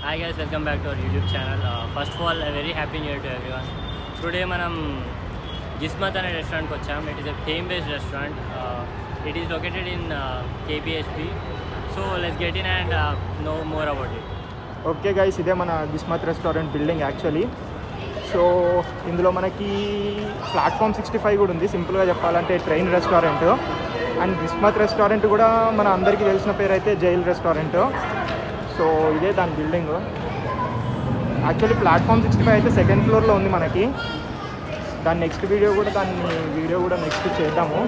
Hi guys, welcome back to our YouTube channel. First of all, a very happy new year to everyone. Today మనం గిస్మత్ అనే రెస్టారెంట్కి వచ్చాం. It is a theme based restaurant. It is located in KBHP. So let's get in and know more about it. Okay guys, ఇదే మన Gismat restaurant building actually. So ఇందులో మనకి platform 65 కూడా ఉంది. సింపుల్గా చెప్పాలంటే ట్రైన్ రెస్టారెంట్. అండ్ గిస్మత్ రెస్టారెంట్ కూడా మన అందరికీ తెలిసిన పేరు అయితే జైల్ రెస్టారెంట్. సో ఇదే దాని బిల్డింగ్. యాక్చువల్లీ ప్లాట్ఫామ్ 65 అయితే సెకండ్ ఫ్లోర్లో ఉంది మనకి. దాని నెక్స్ట్ వీడియో కూడా నెక్స్ట్ చేద్దాము.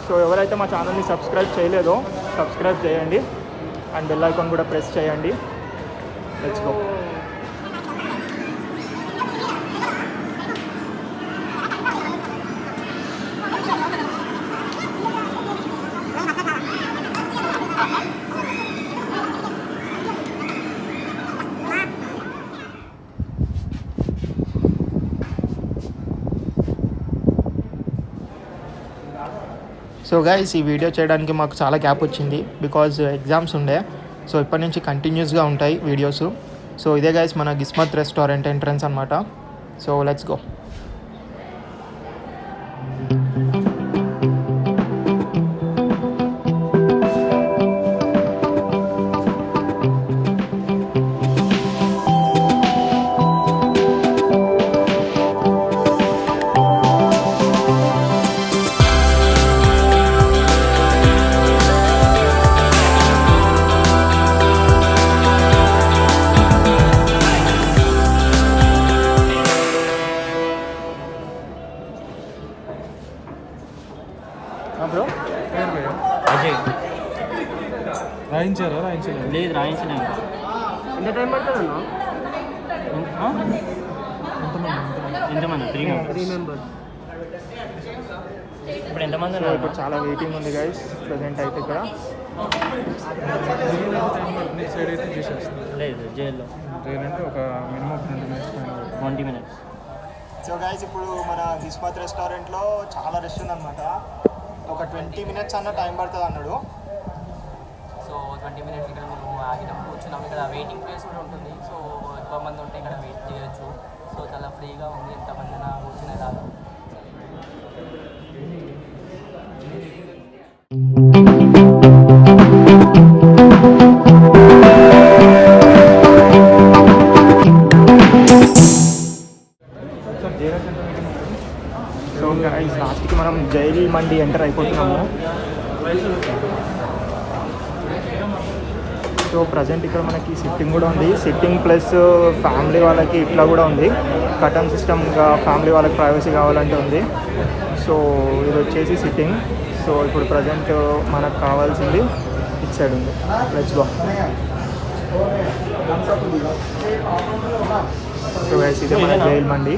సో ఎవరైతే మా ఛానల్ని సబ్స్క్రైబ్ చేయలేదో సబ్స్క్రైబ్ చేయండి అండ్ బెల్ ఐకాన్ కూడా ప్రెస్ చేయండి. Let's go. సో గైస్, ఈ వీడియో చేయడానికి మాకు చాలా గ్యాప్ వచ్చింది బికాజ్ ఎగ్జామ్స్ ఉండే. సో ఇప్పటి నుంచి కంటిన్యూస్గా ఉంటాయి వీడియోస్. సో ఇదే గైస్ మన గిస్మత్ రెస్టారెంట్ ఎంట్రన్స్ అనమాట. So let's go. Bro Ajay రాయించారా? లేదు, రాయించలేము. ఎంత టైం పడుతుంది అన్న? ఎంతమంది? 3 మెంబర్స్. ఇప్పుడు ఎంతమంది ఉన్నారు? ఇప్పుడు చాలా వెయిటింగ్ ఉంది గైస్ ప్రజెంట్ అయితే ఇక్కడ. సైడ్ అయితే చేసేస్తుంది. లేదు, జైల్లో అంటే ఒక మినిమం 20 minutes. సో గైస్, ఇప్పుడు మన గిస్మత్ రెస్టారెంట్లో చాలా రష్ ఉందన్నమాట. ఒక 20 minutes అన్న టైం పడుతుంది అన్నాడు. సో 20 minutes ఇక్కడ మేము ఆగినాం, కూర్చున్నాం. ఇక్కడ వెయిటింగ్ ప్లేస్ కూడా ఉంటుంది. సో ఎక్కువ మంది ఉంటే ఇక్కడ వెయిట్ చేయొచ్చు. సో చాలా ఫ్రీగా ఉంది, ఎంతమంది కూర్చునేలాగా. సో గైస్, లాస్ట్కి మనం జైల్ మండి ఎంటర్ అయిపోతున్నాము. సో ప్రజెంట్ ఇక్కడ మనకి సిట్టింగ్ కూడా ఉంది. సిట్టింగ్ ప్లస్ ఫ్యామిలీ వాళ్ళకి ఇట్లా కూడా ఉంది. కటన్ సిస్టమ్గా ఫ్యామిలీ వాళ్ళకి ప్రైవసీ కావాలంటే ఉంది. సో ఇది వచ్చేసి సిట్టింగ్. సో ఇప్పుడు ప్రజెంట్ మనకు కావాల్సింది ఇటు సైడ్ ఉంది. Let's go. సో గైస్, ఇదే మన జైల్ మండి.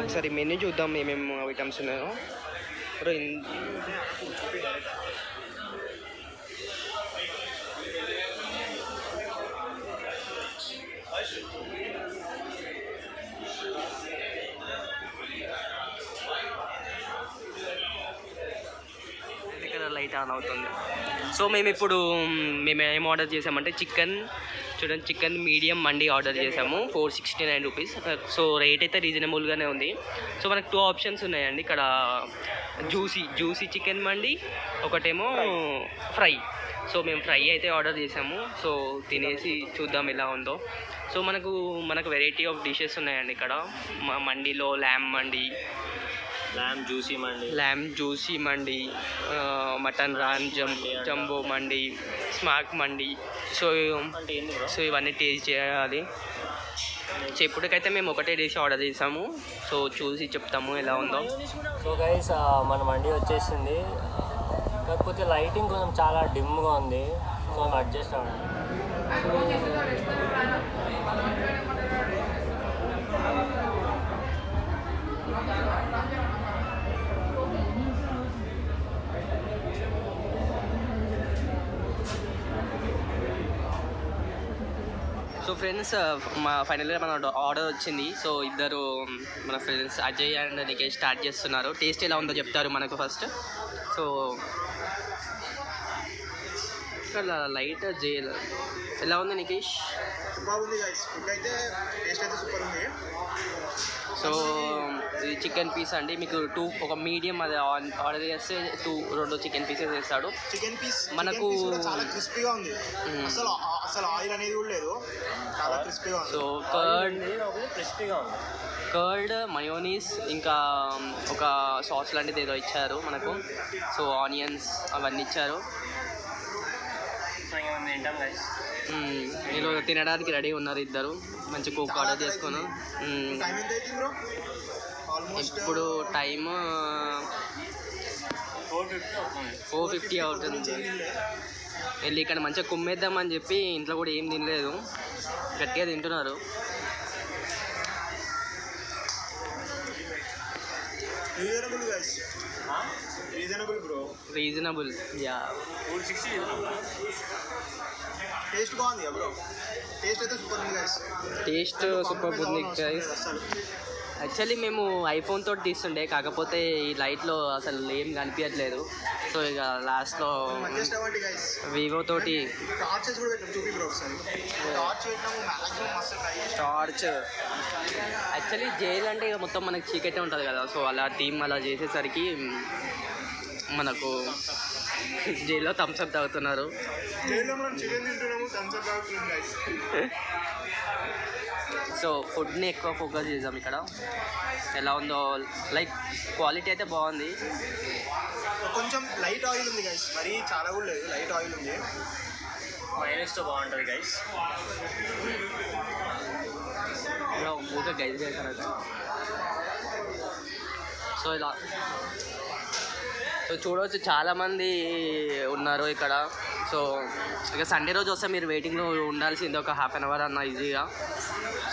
ఒకసారి మెనూ చూద్దాం, ఏమేమి ఐటమ్స్ ఉన్నాయో. ఇక్కడ లైట్ ఆన్ అవుతుంది. సో మేము ఏం ఆర్డర్ చేసామంటే చికెన్ మీడియం మండి ఆర్డర్ చేసాము. 469 రూపీస్. సో రేట్ అయితే రీజనబుల్గానే ఉంది. సో మనకు 2 ఆప్షన్స్ ఉన్నాయండి ఇక్కడ. జ్యూసీ చికెన్ మండి, ఒకటేమో ఫ్రై. సో మేము ఫ్రై అయితే ఆర్డర్ చేసాము. సో తినేసి చూద్దాం ఎలా ఉందో. సో మనకు వెరైటీ ఆఫ్ డిషెస్ ఉన్నాయండి ఇక్కడ. మండిలో ల్యామ్ జ్యూసీ మండి, మటన్ రాన్ జంబో మండి, స్మాక్ మండి. సో ఇవన్నీ టేస్ట్ చేయాలి. సో ఇప్పటికైతే మేము ఒకటే డిష్ ఆర్డర్ చేసాము. సో చూసి చెప్తాము ఎలా ఉందో. సో గైస్, మన మండి వచ్చేసింది. కాకపోతే లైటింగ్ కొంచెం చాలా డిమ్గా ఉంది. సో అడ్జస్ట్ అవ్వండి. ఫ్రెండ్స్ మా ఫైనల్గా మన ఆర్డర్ వచ్చింది. సో ఇద్దరు మన friends Ajay and Nikesh start చేస్తున్నారు. టేస్ట్ ఎలా ఉందో చెప్తారు మనకు ఫస్ట్. సో ఇక్కడ లైట్ జైల్ ఎలా ఉంది నికేష్? బాగుంది గైస్, ఫుడ్ అయితే టేస్ట్ అయితే సూపర్ ఉంది. సో ఇది చికెన్ పీస్ అండి. మీకు ఒక మీడియం అది ఆర్డర్ చేస్తే 2 చికెన్ పీసెస్ వేస్తాడు. చికెన్ పీస్ మనకు చాలా క్రిస్పీగా ఉంది. అసలు ఆయిల్ అనేది కూడా లేదు, చాలా క్రిస్పీగా ఉంది. సో క్రిస్పీగా ఉంది. కర్డ్, మయోనీస్, ఇంకా ఒక సాస్ లాంటిది ఏదో ఇచ్చారు మనకు. సో ఆనియన్స్ అవన్నీ ఇచ్చారు. తింటాం గైస్. వీళ్ళు తినడానికి రెడీ ఉన్నారు ఇద్దరు. మంచి కోక్ ఆర్డర్ చేసుకున్నాం. టైం ఎంత అవుతుంది బ్రో? ఆల్మోస్ట్ ఇప్పుడు టైమ్ 4:50 అవుతుంది. వెళ్ళి ఇక్కడ మంచిగా కుమ్మేద్దామని చెప్పి ఇంట్లో కూడా ఏం తినలేదు, గట్టిగా తింటున్నారు. Reasonable guys, reasonable bro, reasonable. Yeah, 460. Taste బాగుంది బ్రో, టేస్ట్ అయితే సూపర్ ఉంది గైస్. టేస్ట్ సూపర్ ఉంది గైస్. యాక్చువల్లీ మేము ఐఫోన్ తోటి తీస్తుండే, కాకపోతే ఈ లైట్లో అసలు ఏం కనిపించట్లేదు. సో ఇక లాస్ట్లో అడ్జస్ట్ అవ్వండి గైస్. వివో తోటి టార్చెస్ కూడా పెట్టాం, చూపి బ్రో ఒకసారి. టార్చ్ పెట్టినాము, మ్యాక్సిమం మస్తు ట్రై చేస్తాం. టార్చ్ యాక్చువల్లీ జైల్ అంటే ఇక మొత్తం మనకి చీకటే ఉంటుంది కదా. సో అలా టీమ్ అలా చేసేసరికి మనకు జైల్లో థమ్స్అప్ తాగుతున్నారు. జైల్లో మనం చికెన్ తింటున్నాము, థమ్స్అప్ తాగుతున్నాం గైస్. సో ఫుడ్ని ఎక్కువ ఫోకస్ చేద్దాం ఇక్కడ. ఎలా ఉందో, లైక్ క్వాలిటీ అయితే బాగుంది. కొంచెం లైట్ ఆయిల్ ఉంది గైస్, మరీ చాలా కూడా లేదు, లైట్ ఆయిల్ ఉంది. మైనస్తో బాగుంటుంది గైస్. ఇలా ఊరికే గైజ్ చేశారు. సో ఇలా సో చూడవచ్చు చాలామంది ఉన్నారు ఇక్కడ. సో ఇక సండే రోజు వస్తే మీరు వెయిటింగ్లో ఉండాల్సింది ఒక ½ అన్ అవర్ అన్న ఈజీగా.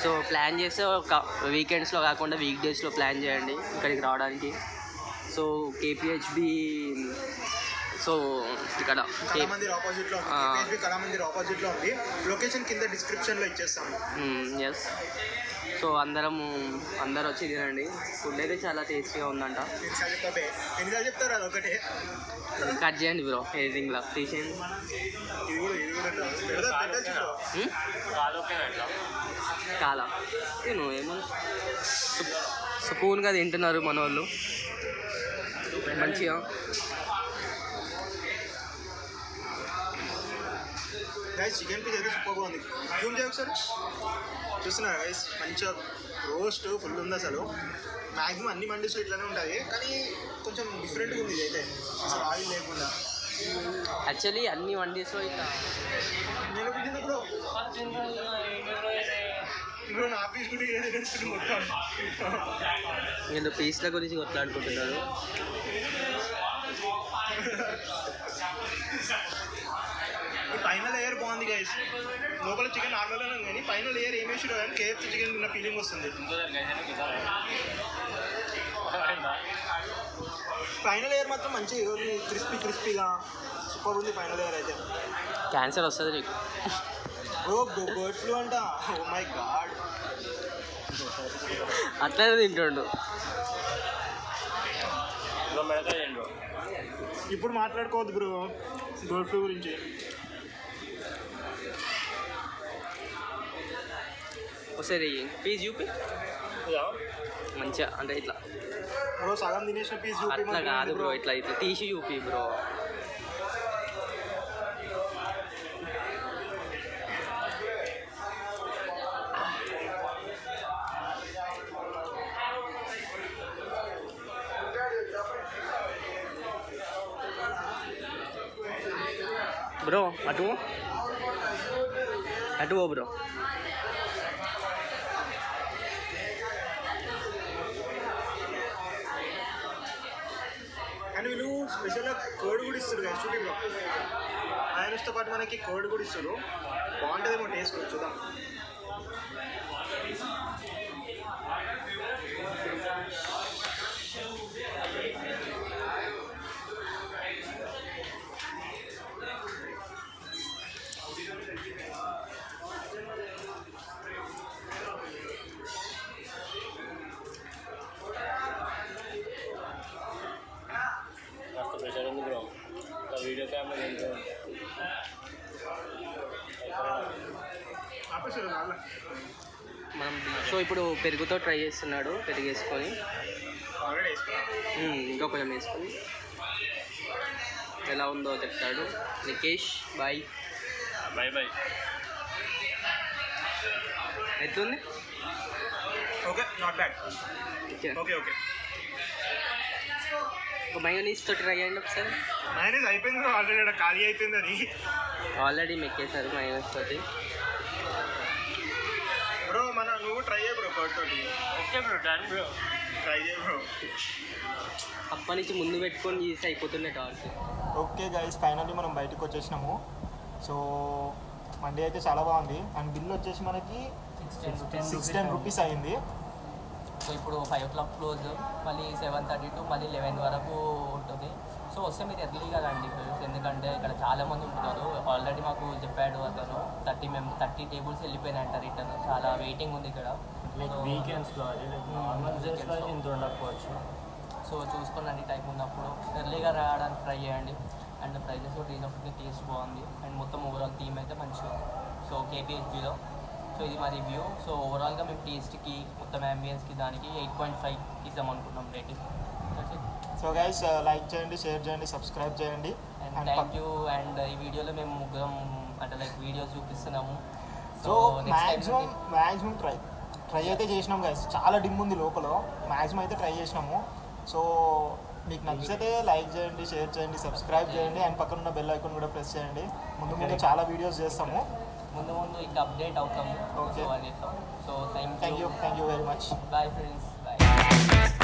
సో ప్లాన్ చేస్తే ఒక వీకెండ్స్లో కాకుండా వీక్ డేస్లో ప్లాన్ చేయండి ఇక్కడికి రావడానికి. సో కేపీహెచ్బి, సో ఇక్కడ కళామందిర్ ఆపోజిట్లో ఉంది, కేపీహెచ్బి కళామందిర్ ఆపోజిట్లో ఉంది. లొకేషన్ కింద డిస్క్రిప్షన్లో ఇచ్చేస్తాము. ఎస్. సో అందరు వచ్చి తినండి. ఫుడ్ అయితే చాలా టేస్టీగా ఉందంట. ఎన్నిసార్లు చెప్తారు అది ఒకటే. కట్ చేయండి బ్రో, ఎడిటింగ్లో తీసేయండి. కాలా తిను, ఏమన్నా సుకూన్గా తింటున్నారు మన వాళ్ళు మంచిగా. గైస్ చికెన్ పీస్ అయితే సూపర్గా ఉంది. జూమ్ చేయ ఒకసారి, చూస్తున్నారా గైస్? మంచిగా రోస్ట్ ఫుల్ ఉంది. అసలు మ్యాక్సిమం అన్ని మండీస్లో ఇట్లానే ఉంటుంది, కానీ కొంచెం డిఫరెంట్గా ఉంది ఇది అయితే, అసలు ఆయిల్ లేకుండా. యాక్చువల్లీ అన్ని వండీస్లో ఇట్లా ఇప్పుడు నా పీస్ కూడా ఏది మొత్తం వీళ్ళు పీస్ల గురించి కొట్లాడుకుంటున్నారు. పైన లేయర్ బాగుంది గైస్. లోపల చికెన్ నార్మల్గానే ఉంది, కానీ పైన లేయర్ ఏం వేసారో కానీ కేఎఫ్సీ చికెన్ తిన్న ఫీలింగ్ వస్తుంది. పైన లేయర్ మాత్రం మంచిగా క్రిస్పీగా సూపర్ ఉంది. పైన లేయర్ అయితే క్యాన్సర్ వస్తుంది నీకు. బర్డ్ ఫ్లూ అంట. ఓ మై గాడ్, అట్లనే తింటుండు. ఇప్పుడు మాట్లాడుకోవద్దు బ్రో బర్డ్ ఫ్లూ గురించి. ఒకసారి పీస్ చూపి మంచిగా, అంటే ఇట్లా బ్రో సగం తినేసిన పీస్ చూపి. అట్లా కాదు బ్రో, ఇట్లా తీసి చూపి బ్రో. బ్రో అటు ఓ బ్రో. కానీ వీళ్ళు స్పెషల్గా కర్డ్ కూడా ఇస్తారు కదా, చూపి బ్రో. మైనస్తో పాటు మనకి కర్డ్ కూడా ఇస్తారు. బాగుంటుందేమో టేస్ట్, చూద్దాం. సో ఇప్పుడు పెరుగుతో ట్రై చేస్తున్నాడు, పెరుగు వేసుకొని ఇంకా కొంచెం వేసుకొని ఎలా ఉందో చెప్తాడు. నికేష్ బాయ్. Bye bye. ఎట్లుంది? Okay, not bad. Okay okay okay. ఒక మైనీస్తో ట్రై చేయండి ఒకసారి. మైనస్ అయిపోయింది బ్రో, ఆల్రెడీ ఖాళీ అయిపోయింది అది. ఆల్రెడీ మెక్కేసారు మైనస్ తోటి. బ్రో నువ్వు ట్రై చేయ బ్రో, కర్డ్ తోటి. Okay bro, done bro. Try చేయ బ్రో. అప్పటి నుంచి ముందు పెట్టుకొని చేసి అయిపోతుండే టార్చ్. ఓకే గైస్, ఫైనల్లీ మనం బయటకు వచ్చేసినాము. సో మండే అయితే చాలా బాగుంది. అండ్ బిల్ వచ్చేసి మనకి 16 రూపీస్ అయింది. సో ఇప్పుడు 5 o'clock క్లోజ్, మళ్ళీ 7:30 to మళ్ళీ 11 వరకు ఉంటుంది. సో వస్తే మీరు ఎర్లీగా రండి ఫ్రెండ్స్, ఎందుకంటే ఇక్కడ చాలామంది ఉంటారు. ఆల్రెడీ మాకు చెప్పాడు అతను 30 టేబుల్స్ వెళ్ళిపోయినాయంట రిటర్న్. చాలా వెయిటింగ్ ఉంది ఇక్కడ. లైక్ వీకెండ్స్లో అది నార్మల్ డేస్లో ఇంత ఉండకపోవచ్చు. సో చూసుకోండి, టైం ఉన్నప్పుడు ఎర్లీగా రావడానికి ట్రై చేయండి. అండ్ ప్రైజెస్ కూడా రీజనబుల్, టేస్ట్ బాగుంది. అండ్ మొత్తం ఓవరాల్ థీమ్ అయితే మంచిగా ఉంది. సో కేపీహెచ్బీలో సో ఇది మా రివ్యూ. సో ఓవరాల్గా మేము టేస్ట్కి మొత్తం అంబియన్స్కి దానికి 8.5 ఇద్దాం అనుకుంటున్నాం రేటింగ్. సో గైస్ లైక్ చేయండి, షేర్ చేయండి, సబ్స్క్రైబ్ చేయండి. And thank you. అండ్ ఈ వీడియోలో మేము ముగ్గురం అంటే లైక్ వీడియోస్ చూపిస్తున్నాము. సో మ్యాక్సిమం ట్రై అయితే చేసినాం గైస్. చాలా డిమ్ ఉంది లోపల, మ్యాక్సిమం అయితే ట్రై చేసినాము. సో మీకు నచ్చితే లైక్ చేయండి, షేర్ చేయండి, సబ్స్క్రైబ్ చేయండి. అండ్ పక్కన ఉన్న బెల్ ఐకాన్ కూడా ప్రెస్ చేయండి. ముందు చాలా వీడియోస్ చేస్తాము. ముందు ఇంకా అప్డేట్ అవుతాము. Okay. So thank you very much. Bye friends, bye.